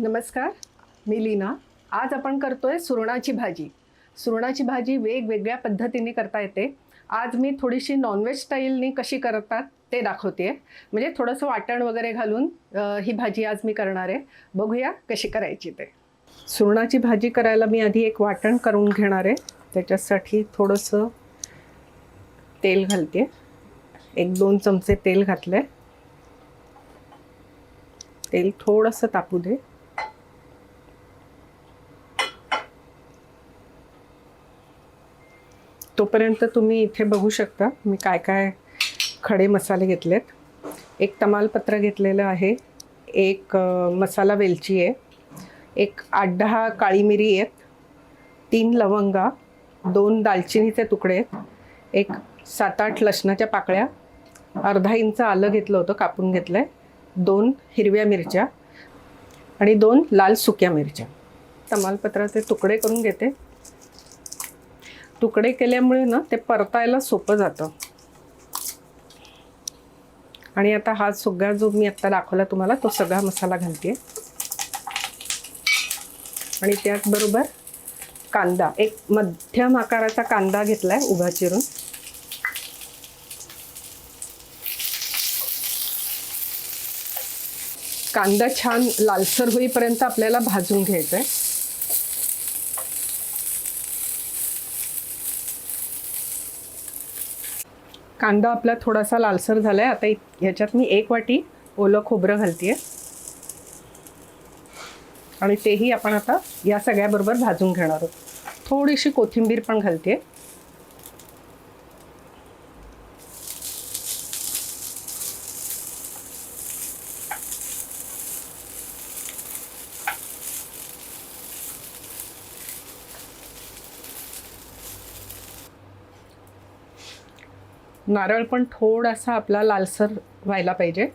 नमस्कार, मी लीना. आज आपण करतोय सुरणाची भाजी. सुरणाची भाजी वेगवेगळ्या पद्धतीने करता येते. आज मी थोडीशी नॉनव्हेज स्टाईलनी कशी करतात ते दाखवते. म्हणजे थोडंसं वाटण वगैरे घालून ही भाजी आज मी करणार आहे. बघूया कशी करायची ते. सुरणाची भाजी करायला मी आधी एक वाटण करून घेणार आहे. त्याच्यासाठी थोडंसं तेल घालते. 1-2 चमचे तेल घातले. तेल थोडंसं तापू दे. तोपर्यंत तुम्ही इथे बघू शकता मी काय काय खडे मसाले घेतलेत. एक तमालपत्र घेतलेलं आहे, एक मसाला वेलची आहे, एक 8-10 काळी मिरी आहेत, 3 लवंगा, 2 दालचिनीचे तुकडे आहेत, एक 7-8 लसणाच्या पाकळ्या, अर्धा इंच आलं घेतलं होतं कापून घेतलंय, 2 हिरव्या मिरच्या आणि 2 लाल सुक्या मिरच्या. तमालपत्राचे तुकडे करून घेते. तुकडे केल्यामुळे ना ते परतायला सोपं जातं. आणि आता हा सगळा जो मी आत्ता दाखवला तुम्हाला तो सगळा मसाला घालते. आणि त्याचबरोबर कांदा, एक मध्यम आकाराचा कांदा घेतलाय उभा चिरून. कांदा छान लालसर होईपर्यंत आपल्याला भाजून घ्यायचा आहे. कांदा आपला थोडासा लालसर झालाय. आता ह्याच्यात मी 1 वाटी ओलं खोबरं घालतेय आणि तेही आपण आता या सगळ्याबरोबर भाजून घेणार आहोत. थोडीशी कोथिंबीर पण घालते. नारळ पण थोडासा आपला लालसर व्हायला पाहिजे.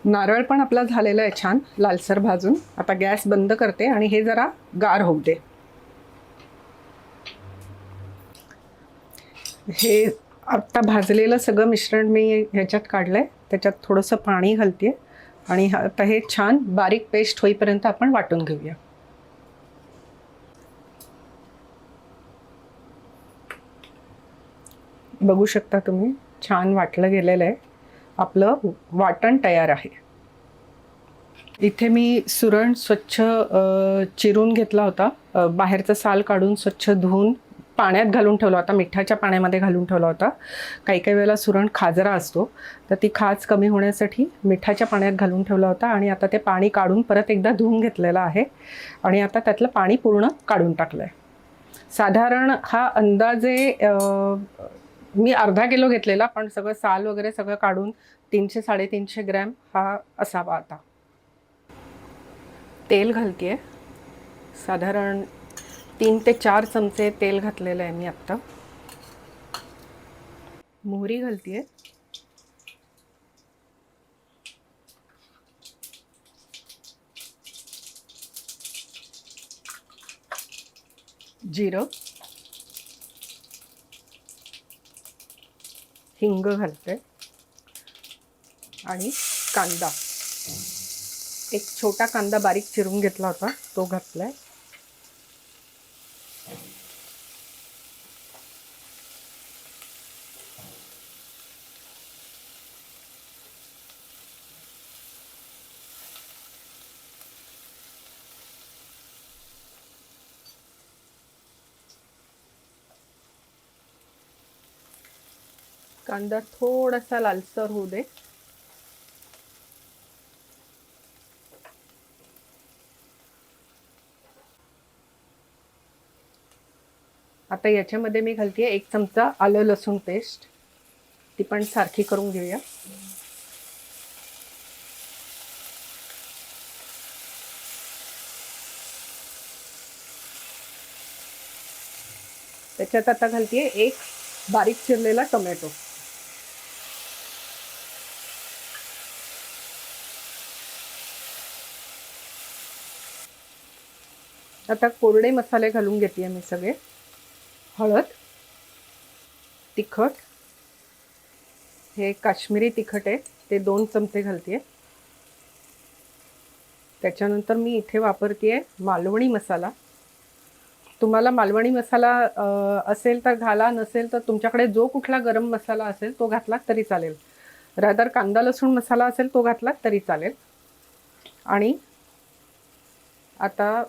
नारळ पण आपला झालेला आहे छान लालसर भाजून. आता गॅस बंद करते आणि हे जरा गार होऊ दे. हे आत्ता भाजलेलं सगळं मिश्रण मी ह्याच्यात काढलंय. त्याच्यात थोडंसं पाणी घालते आणि आता हे छान बारीक पेस्ट होईपर्यंत आपण वाटून घेऊया. बघू शकता तुम्ही छान वाटलं गेलेलं आहे. आपलं वाटण तयार आहे. इथे मी सुरण स्वच्छ चिरून घेतला होता. बाहेरचं साल काढून स्वच्छ धुवून पाण्यात घालून ठेवला होता. मिठाच्या पाण्यामध्ये घालून ठेवला होता. काही काही वेळेला सुरण खाजरा असतो तर ती खाज कमी होण्यासाठी मिठाच्या पाण्यात घालून ठेवला होता. आणि आता ते पाणी काढून परत एकदा धुवून घेतलेलं आहे आणि आता त्यातलं पाणी पूर्ण काढून टाकलं आहे. साधारण हा अंदाजे मी अर्धा किलो घेतलेला, पण सगळं साल वगैरे सगळं काढून 300-350 ग्रॅम हा असावा. आता तेल घालते. साधारण 3 ते 4 चमचे तेल घातलेलं आहे मी आत्ता. मोहरी घालते. जिरं, हिंग घालते आणि कांदा, एक छोटा कांदा बारीक चिरून घेतला होता तो घातलाय. कांदा थोडासा लालसर होऊ दे. आता याच्यामध्ये मी घालते 1 चमचा आलं लसूण पेस्ट. ती पण सारखी करून घेऊया. त्याच्यात आता घालते 1 बारीक चिरलेला टोमॅटो. आता कोरडे मसाले घालून घेते मी सगळे. हळद, तिखट, हे काश्मीरी तिखट आहे ते 2 चमचे घालते. त्याच्यानंतर मी इथे वापरते मालवणी मसाला. तुम्हाला मालवणी मसाला असेल तर घाला, नसेल तर तुमच्याकडे जो कुठला गरम मसाला असेल तो घातला तरी चालेल. रादर कांदा लसूण मसाला असेल तो घातला तरी चालेल. आणि आता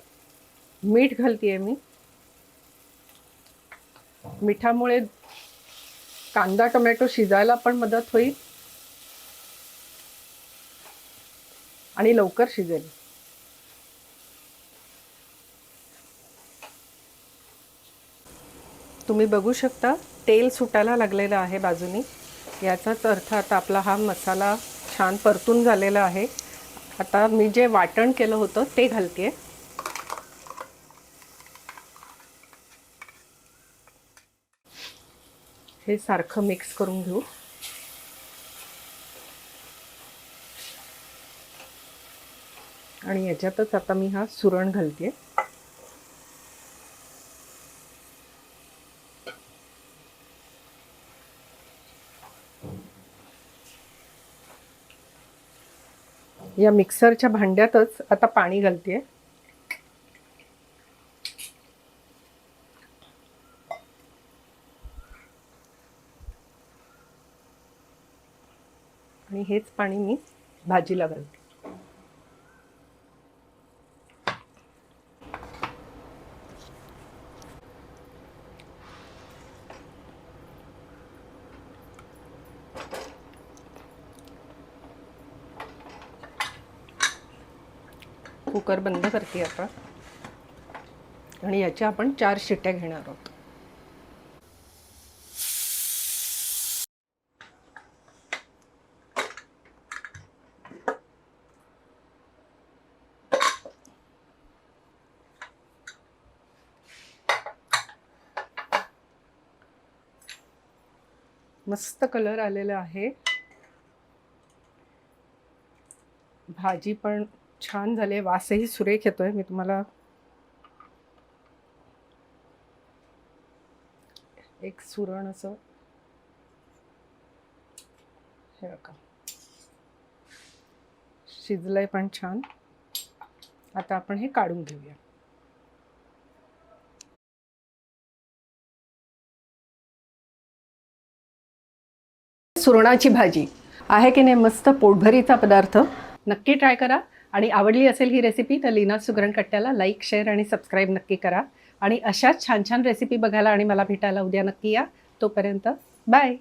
मीठ घालते मी. मिठामुळे कांदा टोमॅटो शिजायला पण मदत होईल आणि लवकर शिजेल. तुम्ही बघू शकता तेल सुटायला लागलेलं आहे बाजूनी. याचाच अर्थ आता आपला हा मसाला छान परतून झालेला आहे. आता मी जे वाटण केलं होतं ते घालते. हे सारखं मिक्स करून घेऊ. आणि याच्यातच आता मी हा सुरण घालते. या मिक्सरच्या भांड्यातच आता पाणी घालते. आणि हेच पाणी मी भाजीला घालते. कुकर बंद करते आता. आणि याच्या आपण 4 शिट्ट्या घेणार आहोत. मस्त कलर आलेला आहे. भाजी पण छान झाली. वासही सुरेख येतोय. मी तुम्हाला एक सुरण असं हे बघा शिजलंय पण छान. आता आपण हे काढून घेऊया. सुरणाची भाजी आहे की नाही मस्त पोटभरीचा पदार्थ. नक्की ट्राय करा. आणि आवडली असेल ही रेसिपी तर लीना सुगरण कट्ट्याला लाईक, शेअर आणि सबस्क्राईब नक्की करा. आणि अशाच छान छान रेसिपी बघायला आणि मला भेटायला उद्या नक्की या. तोपर्यंत बाय.